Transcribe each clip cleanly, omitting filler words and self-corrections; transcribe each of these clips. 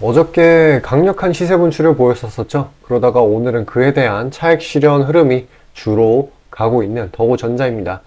어저께 강력한 시세 분출을 보였었죠. 그러다가 오늘은 그에 대한 차익 실현 흐름이 주로 가고 있는 더고전자입니다.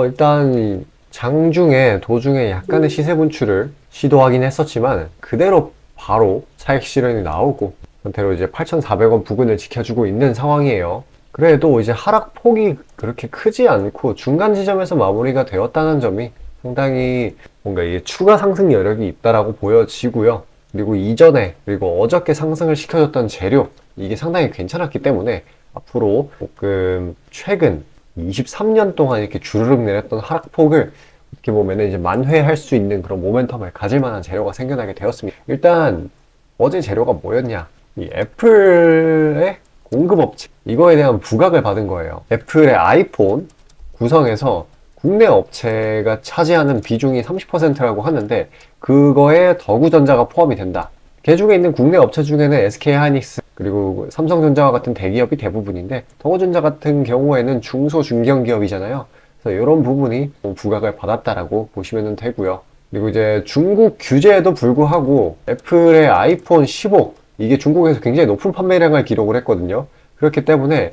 일단 장중에 도중에 약간의 시세 분출을 시도하긴 했었지만 그대로 바로 차익 실현이 나오고 상태로 이제 8,400원 부근을 지켜주고 있는 상황이에요. 그래도 이제 하락폭이 그렇게 크지 않고 중간 지점에서 마무리가 되었다는 점이 상당히 뭔가 이게 추가 상승 여력이 있다라고 보여지고요. 그리고 이전에 그리고 어저께 상승을 시켜줬던 재료 이게 상당히 괜찮았기 때문에 앞으로 조금 최근 23년 동안 이렇게 주르륵 내렸던 하락폭을 이렇게 보면은 이제 만회할 수 있는 그런 모멘텀을 가질 만한 재료가 생겨나게 되었습니다. 일단 어제 재료가 뭐였냐? 이 애플의 공급업체 이거에 대한 부각을 받은 거예요. 애플의 아이폰 구성에서 국내 업체가 차지하는 비중이 30%라고 하는데 그거에 더구전자가 포함이 된다. 개중에 있는 국내 업체 중에는 SK하이닉스 그리고 삼성전자와 같은 대기업이 대부분인데 더구전자 같은 경우에는 중소 중견 기업이잖아요. 그래서 이런 부분이 부각을 받았다라고 보시면 되고요. 그리고 이제 중국 규제에도 불구하고 애플의 아이폰 15 이게 중국에서 굉장히 높은 판매량을 기록을 했거든요. 그렇기 때문에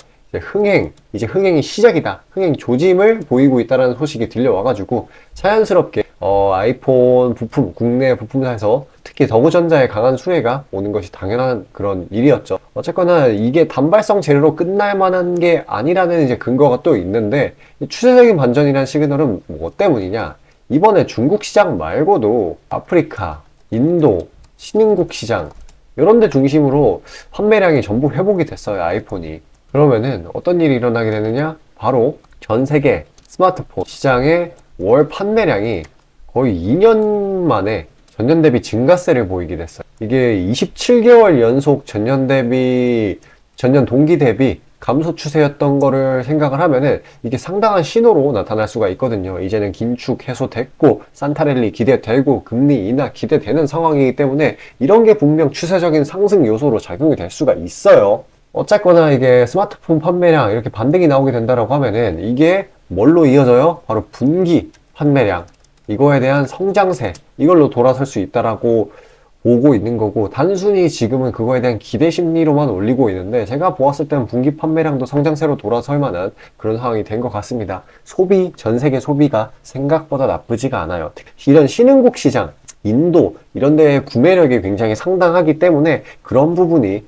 이제 흥행이 시작이다. 흥행 조짐을 보이고 있다는 소식이 들려와가지고 자연스럽게 아이폰 부품, 국내 부품사에서 특히 더구전자의 강한 수혜가 오는 것이 당연한 그런 일이었죠. 어쨌거나 이게 단발성 재료로 끝날 만한 게 아니라는 이제 근거가 또 있는데 추세적인 반전이라는 시그널은 뭐 때문이냐? 이번에 중국 시장 말고도 아프리카, 인도, 신흥국 시장 이런 데 중심으로 판매량이 전부 회복이 됐어요, 아이폰이. 그러면은 어떤 일이 일어나게 되느냐? 바로 전 세계 스마트폰 시장의 월 판매량이 거의 2년 만에 전년 대비 증가세를 보이게 됐어요. 이게 27개월 연속 전년 동기 대비 감소 추세였던 거를 생각을 하면은 이게 상당한 신호로 나타날 수가 있거든요. 이제는 긴축 해소됐고 산타랠리 기대되고 금리 인하 기대되는 상황이기 때문에 이런 게 분명 추세적인 상승 요소로 작용이 될 수가 있어요. 어쨌거나 이게 스마트폰 판매량 이렇게 반등이 나오게 된다라고 하면은 이게 뭘로 이어져요? 바로 분기 판매량 이거에 대한 성장세 이걸로 돌아설 수 있다라고 보고 있는 거고 단순히 지금은 그거에 대한 기대 심리로만 올리고 있는데 제가 보았을 때는 분기 판매량도 성장세로 돌아설 만한 그런 상황이 된 것 같습니다. 전 세계 소비가 생각보다 나쁘지가 않아요. 이런 신흥국 시장, 인도 이런 데의 구매력이 굉장히 상당하기 때문에 그런 부분이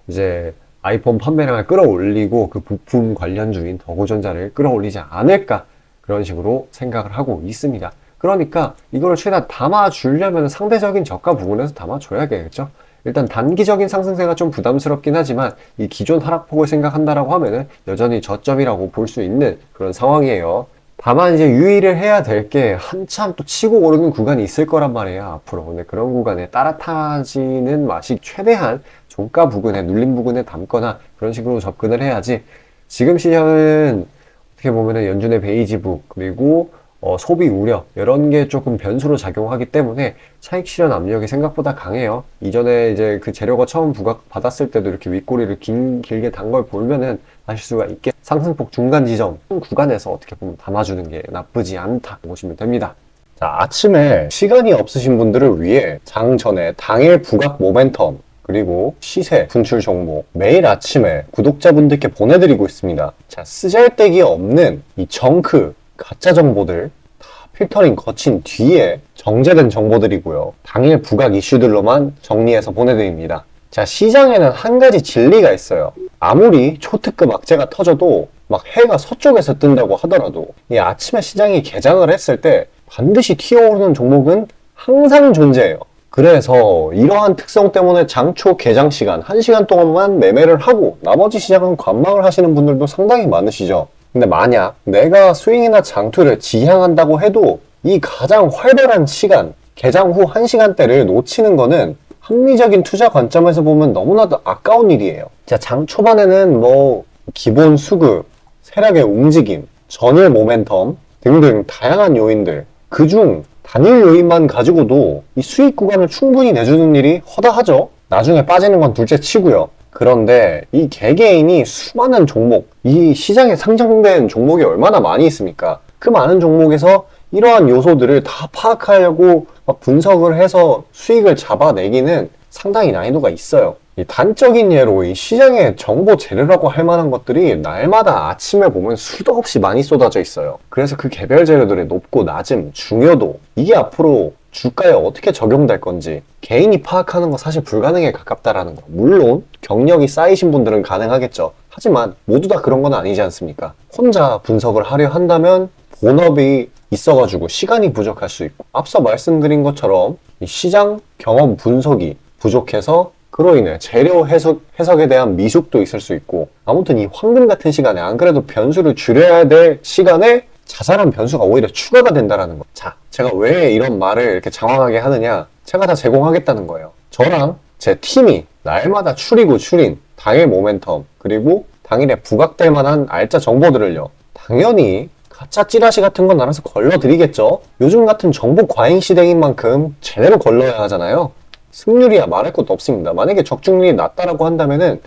이제 아이폰 판매량을 끌어올리고 그 부품 관련주인 더구전자를 끌어올리지 않을까 그런 식으로 생각을 하고 있습니다. 그러니까 이거를 최대한 담아주려면 상대적인 저가 부분에서 담아줘야겠죠. 일단 단기적인 상승세가 좀 부담스럽긴 하지만 이 기존 하락폭을 생각한다라고 하면은 여전히 저점이라고 볼 수 있는 그런 상황이에요. 다만 이제 유의를 해야 될 게 한참 또 치고 오르는 구간이 있을 거란 말이에요, 앞으로. 근데 그런 구간에 따라타지는 맛이 최대한 종가 부근에, 눌림 부근에 담거나 그런 식으로 접근을 해야지 지금 시장은 어떻게 보면은 연준의 베이지북, 그리고 소비 우려 이런 게 조금 변수로 작용하기 때문에 차익 실현 압력이 생각보다 강해요. 이전에 이제 그 재료가 처음 부각 받았을 때도 이렇게 윗꼬리를 길게 단 걸 보면은 아실 수가 있게 상승폭 중간 지점 구간에서 어떻게 보면 담아주는 게 나쁘지 않다 보시면 됩니다. 자, 아침에 시간이 없으신 분들을 위해 장 전에 당일 부각 모멘텀 그리고 시세 분출 종목 매일 아침에 구독자분들께 보내드리고 있습니다. 자, 쓰잘데기 없는 이 정크 가짜 정보들 다 필터링 거친 뒤에 정제된 정보들이고요. 당일 부각 이슈들로만 정리해서 보내드립니다. 자, 시장에는 한 가지 진리가 있어요. 아무리 초특급 악재가 터져도 막 해가 서쪽에서 뜬다고 하더라도 이 아침에 시장이 개장을 했을 때 반드시 튀어오르는 종목은 항상 존재해요. 그래서 이러한 특성 때문에 장초 개장 시간 1시간 동안만 매매를 하고 나머지 시장은 관망을 하시는 분들도 상당히 많으시죠. 근데 만약 내가 스윙이나 장투를 지향한다고 해도 이 가장 활발한 시간, 개장 후 1시간대를 놓치는 거는 합리적인 투자 관점에서 보면 너무나도 아까운 일이에요. 자, 장 초반에는 뭐 기본 수급, 세력의 움직임, 전일 모멘텀 등등 다양한 요인들 그중 단일 요인만 가지고도 이 수익 구간을 충분히 내주는 일이 허다하죠. 나중에 빠지는 건 둘째 치고요. 그런데 이 개개인이 수많은 종목, 이 시장에 상장된 종목이 얼마나 많이 있습니까? 그 많은 종목에서 이러한 요소들을 다 파악하려고 막 분석을 해서 수익을 잡아내기는 상당히 난이도가 있어요. 이 단적인 예로 이 시장의 정보 재료라고 할 만한 것들이 날마다 아침에 보면 수도 없이 많이 쏟아져 있어요. 그래서 그 개별 재료들의 높고 낮음, 중요도, 이게 앞으로 주가에 어떻게 적용될 건지 개인이 파악하는 거 사실 불가능에 가깝다라는 거. 물론 경력이 쌓이신 분들은 가능하겠죠. 하지만 모두 다 그런 건 아니지 않습니까? 혼자 분석을 하려 한다면 본업이 있어가지고 시간이 부족할 수 있고, 앞서 말씀드린 것처럼 이 시장 경험 분석이 부족해서 그로 인해 재료 해석에 대한 미숙도 있을 수 있고, 아무튼 이 황금 같은 시간에 안 그래도 변수를 줄여야 될 시간에 자잘한 변수가 오히려 추가가 된다는 거. 자, 제가 왜 이런 말을 이렇게 장황하게 하느냐? 제가 다 제공하겠다는 거예요. 저랑 제 팀이 날마다 추린 당일 모멘텀, 그리고 당일에 부각될 만한 알짜 정보들을요, 당연히 가짜 찌라시 같은 건 알아서 걸러드리겠죠. 요즘 같은 정보 과잉 시대인 만큼 제대로 걸러야 하잖아요. 승률이야 말할 것도 없습니다. 만약에 적중률이 낮다라고 한다면은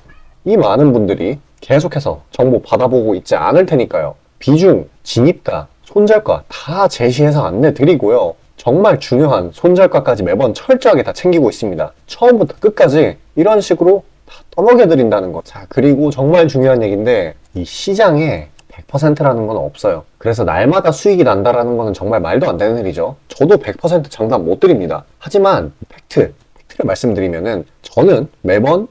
이 많은 분들이 계속해서 정보 받아보고 있지 않을 테니까요. 비중, 진입가, 손절가 다 제시해서 안내 드리고요. 정말 중요한 손절가까지 매번 철저하게 다 챙기고 있습니다. 처음부터 끝까지 이런 식으로 다 떠먹여 드린다는 거. 자, 그리고 정말 중요한 얘기인데, 이 시장에 100%라는 건 없어요. 그래서 날마다 수익이 난다라는 거는 정말 말도 안 되는 일이죠. 저도 100% 장담 못 드립니다. 하지만 팩트를 말씀드리면은, 저는 매번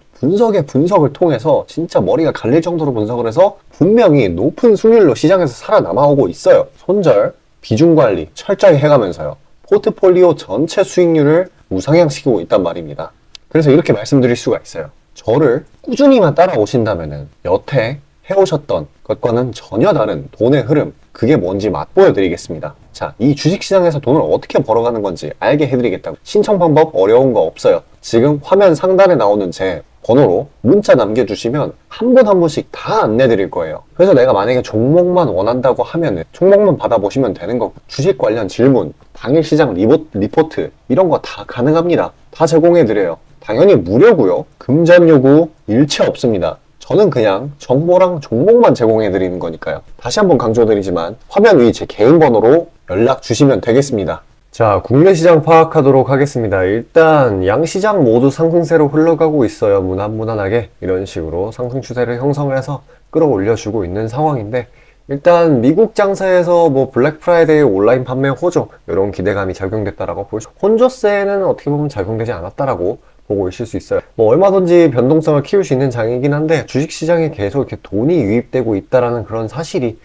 분석을 통해서 진짜 머리가 갈릴 정도로 분석을 해서 분명히 높은 수익률로 시장에서 살아남아오고 있어요. 손절, 비중 관리 철저히 해가면서요. 포트폴리오 전체 수익률을 우상향시키고 있단 말입니다. 그래서 이렇게 말씀드릴 수가 있어요. 저를 꾸준히만 따라오신다면은 여태 해오셨던 것과는 전혀 다른 돈의 흐름, 그게 뭔지 맛보여 드리겠습니다. 자, 이 주식시장에서 돈을 어떻게 벌어가는 건지 알게 해드리겠다고. 신청 방법 어려운 거 없어요. 지금 화면 상단에 나오는 제 번호로 문자 남겨주시면 한 분 한 분씩 다 안내 드릴 거예요. 그래서 내가 만약에 종목만 원한다고 하면은 종목만 받아보시면 되는 거고, 주식 관련 질문, 당일 시장 리포트 이런 거 다 가능합니다. 다 제공해 드려요. 당연히 무료고요. 금전 요구 일체 없습니다. 저는 그냥 정보랑 종목만 제공해 드리는 거니까요. 다시 한번 강조드리지만 화면 위 제 개인 번호로 연락 주시면 되겠습니다. 자, 국내 시장 파악하도록 하겠습니다. 일단 양시장 모두 상승세로 흘러가고 있어요. 무난무난하게 이런 식으로 상승 추세를 형성을 해서 끌어올려주고 있는 상황인데, 일단 미국 장사에서 뭐 블랙 프라이데이 온라인 판매 호조 이런 기대감이 작용됐다라고 볼 수, 혼조세는 어떻게 보면 작용되지 않았다라고 보고 있을 수 있어요. 뭐 얼마든지 변동성을 키울 수 있는 장이긴 한데, 주식시장에 계속 이렇게 돈이 유입되고 있다라는 그런 사실이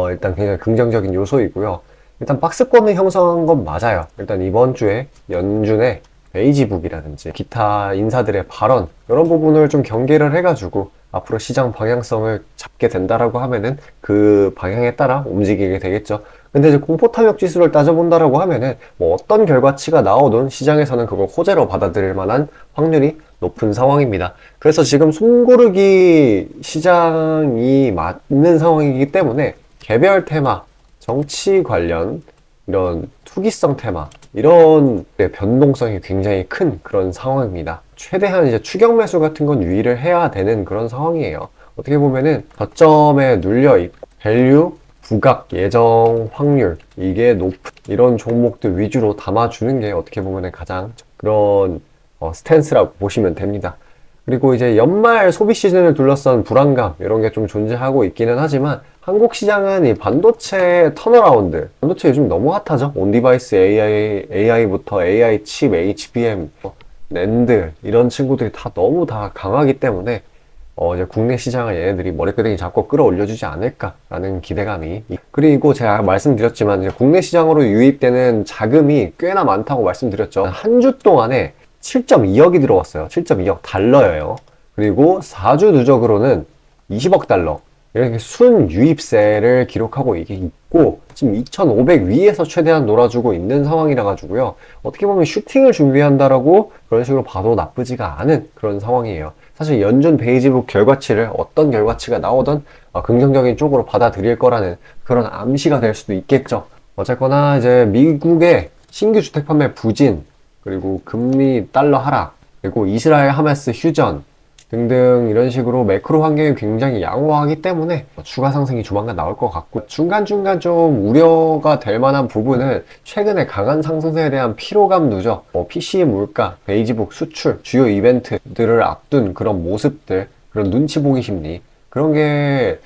일단 굉장히 긍정적인 요소이고요. 일단 박스권을 형성한 건 맞아요. 일단 이번 주에 연준의 베이지북이라든지 기타 인사들의 발언, 이런 부분을 좀 경계를 해가지고 앞으로 시장 방향성을 잡게 된다라고 하면은 그 방향에 따라 움직이게 되겠죠. 근데 이제 공포탐욕 지수를 따져본다라고 하면은 뭐 어떤 결과치가 나오든 시장에서는 그걸 호재로 받아들일 만한 확률이 높은 상황입니다. 그래서 지금 숨고르기 시장이 맞는 상황이기 때문에 개별 테마, 정치 관련 이런 투기성 테마, 이런 변동성이 굉장히 큰 그런 상황입니다. 최대한 이제 추격 매수 같은 건 유의를 해야 되는 그런 상황이에요. 어떻게 보면은 저점에 눌려 있고 밸류, 부각, 예정, 확률, 이게 높은 이런 종목들 위주로 담아주는 게 어떻게 보면은 가장 그런 스탠스라고 보시면 됩니다. 그리고 이제 연말 소비 시즌을 둘러싼 불안감, 이런 게 좀 존재하고 있기는 하지만, 한국 시장은 이 반도체 턴어라운드, 반도체 요즘 너무 핫하죠? 온디바이스 AI부터 AI 칩, HBM, 낸드, 이런 친구들이 다 너무 다 강하기 때문에 이제 국내 시장을 얘네들이 머리끄댕이 잡고 끌어올려주지 않을까라는 기대감이. 그리고 제가 말씀드렸지만, 이제 국내 시장으로 유입되는 자금이 꽤나 많다고 말씀드렸죠. 한 주 동안에 7.2억이 들어왔어요. 7.2억 달러예요. 그리고 4주 누적으로는 20억 달러. 이렇게 순유입세를 기록하고 있고, 지금 2,500 위에서 최대한 놀아주고 있는 상황이라 가지고요. 어떻게 보면 슈팅을 준비한다라고 그런 식으로 봐도 나쁘지가 않은 그런 상황이에요. 사실 연준 베이지북 결과치를 어떤 결과치가 나오든 긍정적인 쪽으로 받아들일 거라는 그런 암시가 될 수도 있겠죠. 어쨌거나 이제 미국의 신규 주택 판매 부진, 그리고 금리 달러 하락, 그리고 이스라엘 하마스 휴전, 등등 이런 식으로 매크로 환경이 굉장히 양호하기 때문에 추가 상승이 조만간 나올 것 같고, 중간중간 좀 우려가 될 만한 부분은 최근에 강한 상승세에 대한 피로감 누적, PC 물가, 베이지북 수출, 주요 이벤트들을 앞둔 그런 모습들, 그런 눈치 보기 심리, 그런 게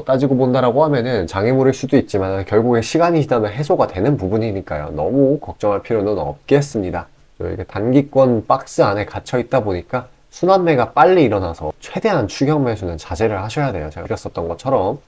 따지고 본다라고 하면은 장애물일 수도 있지만 결국에 시간이 지나면 해소가 되는 부분이니까요. 너무 걱정할 필요는 없겠습니다. 이게 단기권 박스 안에 갇혀 있다 보니까 순환매가 빨리 일어나서 최대한 추격 매수는 자제를 하셔야 돼요. 제가 드렸었던 것처럼.